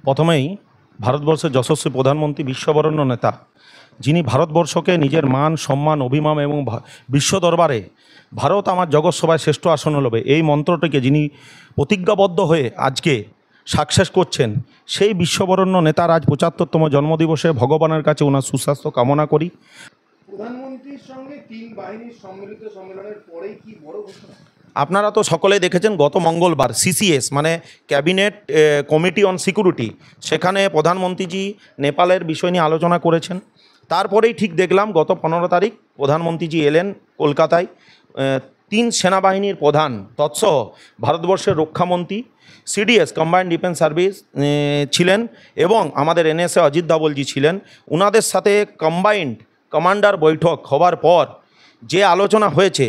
প্রথমেই ভারতবর্ষের যশস্বী প্রধানমন্ত্রী বিশ্ববরেণ্য নেতা, যিনি ভারতবর্ষকে নিজের মান সম্মান অভিমান এবং বিশ্ব দরবারে ভারত আমার জগৎসভায় শ্রেষ্ঠ আসন লবে এই মন্ত্রটিকে যিনি প্রতিজ্ঞাবদ্ধ হয়ে আজকে সাকসেস করছেন, সেই বিশ্ববরেণ্য নেতার আজ ৭৫তম জন্মদিবসে ভগবানের কাছে ওনার সুস্বাস্থ্য কামনা করি। প্রধানমন্ত্রীর সঙ্গে তিন বাহিনীর সম্মিলিত সম্মেলনের পরেই কি বড় ঘোষণা? আপনারা তো সকলেই দেখেছেন গত মঙ্গলবার সিসিএস মানে ক্যাবিনেট কমিটি অন সিকিউরিটি, সেখানে প্রধানমন্ত্রীজি নেপালের বিষয় নিয়ে আলোচনা করেছেন। তারপরেই ঠিক দেখলাম গত 15 তারিখ প্রধানমন্ত্রীজি এলেন কলকাতায়। 3 সেনাবাহিনীর প্রধান তৎসহ ভারতবর্ষের রক্ষামন্ত্রী, সিডিএস কম্বাইন্ড ডিফেন্স সার্ভিস ছিলেন এবং আমাদের এনএসএ অজিত দাবলজি ছিলেন। ওনাদের সাথে কম্বাইন্ড কমান্ডার বৈঠক হওয়ার পর যে আলোচনা হয়েছে,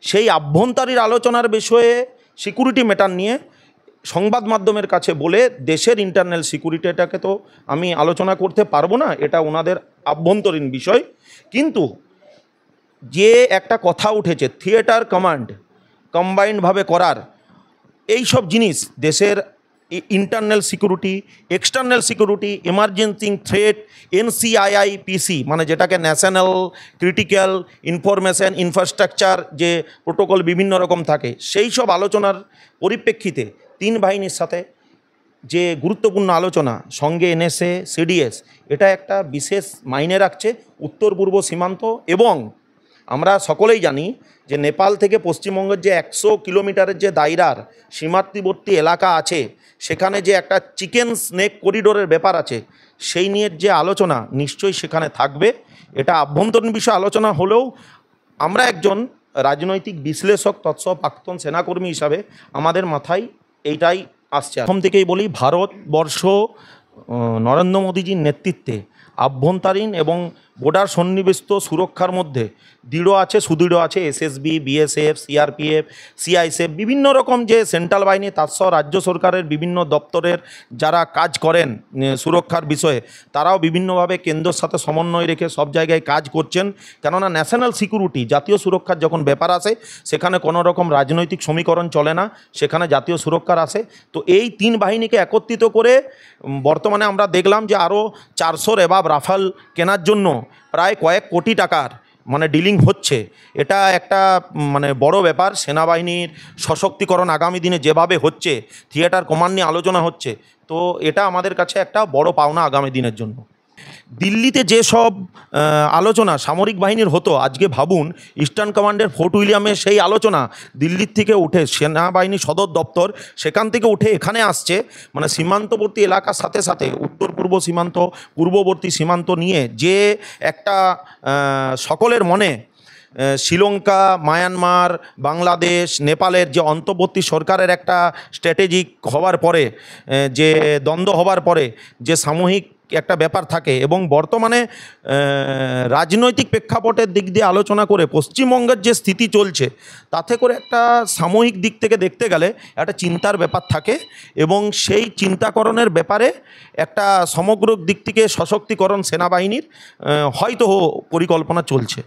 সেই আভ্যন্তরীণ আলোচনার বিষয়ে সিকিউরিটি ম্যাটার নিয়ে সংবাদ মাধ্যমের কাছে বলে দেশের ইন্টারনাল সিকিউরিটিটাকে তো আমি আলোচনা করতে পারবো না, এটা ওনাদের আভ্যন্তরীণ বিষয়। কিন্তু যে একটা কথা উঠেছে থিয়েটার কমান্ড কম্বাইন্ডভাবে করার, এই সব জিনিস দেশের internal security, external security, emergency threat, NCIIPC মানে যেটাকে ন্যাশনাল ক্রিটিক্যাল ইনফরমেশন ইনফ্রাস্ট্রাকচার যে প্রোটোকল বিভিন্ন রকম থাকে, সেই সব আলোচনার পরিপ্রেক্ষিতে 3 বাহিনীর সাথে যে গুরুত্বপূর্ণ আলোচনা, সঙ্গে এনএসএ সিডিএস, এটা একটা বিশেষ মাইনে রাখছে উত্তর পূর্ব সীমান্ত। এবং আমরা সকলেই জানি যে নেপাল থেকে পশ্চিমবঙ্গের যে 100 কিলোমিটারের যে দায়রার সীমান্তবর্তী এলাকা আছে, সেখানে যে একটা চিকেন স্নেক করিডোরের ব্যাপার আছে, সেই নিয়ে যে আলোচনা নিশ্চয়ই সেখানে থাকবে। এটা আভ্যন্তরীণ বিষয় আলোচনা হলেও আমরা একজন রাজনৈতিক বিশ্লেষক তৎসহ প্রাক্তন সেনাকর্মী হিসাবে আমাদের মাথায় এইটাই আসছে। প্রথম থেকেই বলি, ভারতবর্ষ নরেন্দ্র মোদীজির নেতৃত্বে আভ্যন্তরীণ এবং বর্ডার সন্নিবেশিত সুরক্ষার মধ্যে দৃঢ় আছে, সুদৃঢ় আছে। এসএসবি, বিএসএফ, সিআরপিএফ, সিআইএসএফ, বিভিন্ন রকম যে সেন্ট্রাল বাহিনী, তাছাড়াও রাজ্য সরকারের বিভিন্ন দপ্তরের যারা কাজ করেন সুরক্ষার বিষয়ে, তারাও বিভিন্নভাবে কেন্দ্রের সাথে সমন্বয় রেখে সব জায়গায় কাজ করছেন। কেননা ন্যাশনাল সিকিউরিটি, জাতীয় সুরক্ষার যখন ব্যাপার আসে, সেখানে কোনো রকম রাজনৈতিক সমীকরণ চলে না, সেখানে জাতীয় সুরক্ষার আসে। তো এই 3 বাহিনীকে একত্রিত করে বর্তমানে আমরা দেখলাম যে আরও 400 এবাব রাফাল কেনার জন্য প্রায় কয়েক কোটি টাকার মানে ডিলিং হচ্ছে। এটা একটা মানে বড় ব্যাপার। সেনাবাহিনীর সশক্তিকরণ আগামী দিনে যেভাবে হচ্ছে, থিয়েটার কমান্ড নিয়ে আলোচনা হচ্ছে, তো এটা আমাদের কাছে একটা বড় পাওনা আগামী দিনের জন্য। দিল্লিতে যেসব আলোচনা সামরিক বাহিনীর হতো, আজকে ভাবুন ইস্টার্ন কমান্ডের ফোর্ট উইলিয়ামে সেই আলোচনা দিল্লির থেকে উঠে সেনাবাহিনী সদর দপ্তর সেখান থেকে উঠে এখানে আসছে। মানে সীমান্তবর্তী এলাকার সাথে সাথে উত্তর পূর্ব সীমান্ত, পূর্ববর্তী সীমান্ত নিয়ে যে একটা সকলের মনে শ্রীলঙ্কা, মায়ানমার, বাংলাদেশ, নেপালের যে অন্তর্বর্তী সরকারের একটা স্ট্র্যাটেজিক হওয়ার পরে, যে দ্বন্দ্ব হওয়ার পরে যে সামূহিক একটা ব্যাপার থাকে, এবং বর্তমানে রাজনৈতিক প্রেক্ষাপটের দিক দিয়ে আলোচনা করে পশ্চিমবঙ্গের যে স্থিতি চলছে, তাতে করে একটা সাময়িক দিক থেকে দেখতে গেলে একটা চিন্তার ব্যাপার থাকে, এবং সেই চিন্তাকরণের ব্যাপারে একটা সমগ্র দিক থেকে সশক্তিকরণ সেনাবাহিনীর হয়তো পরিকল্পনা চলছে।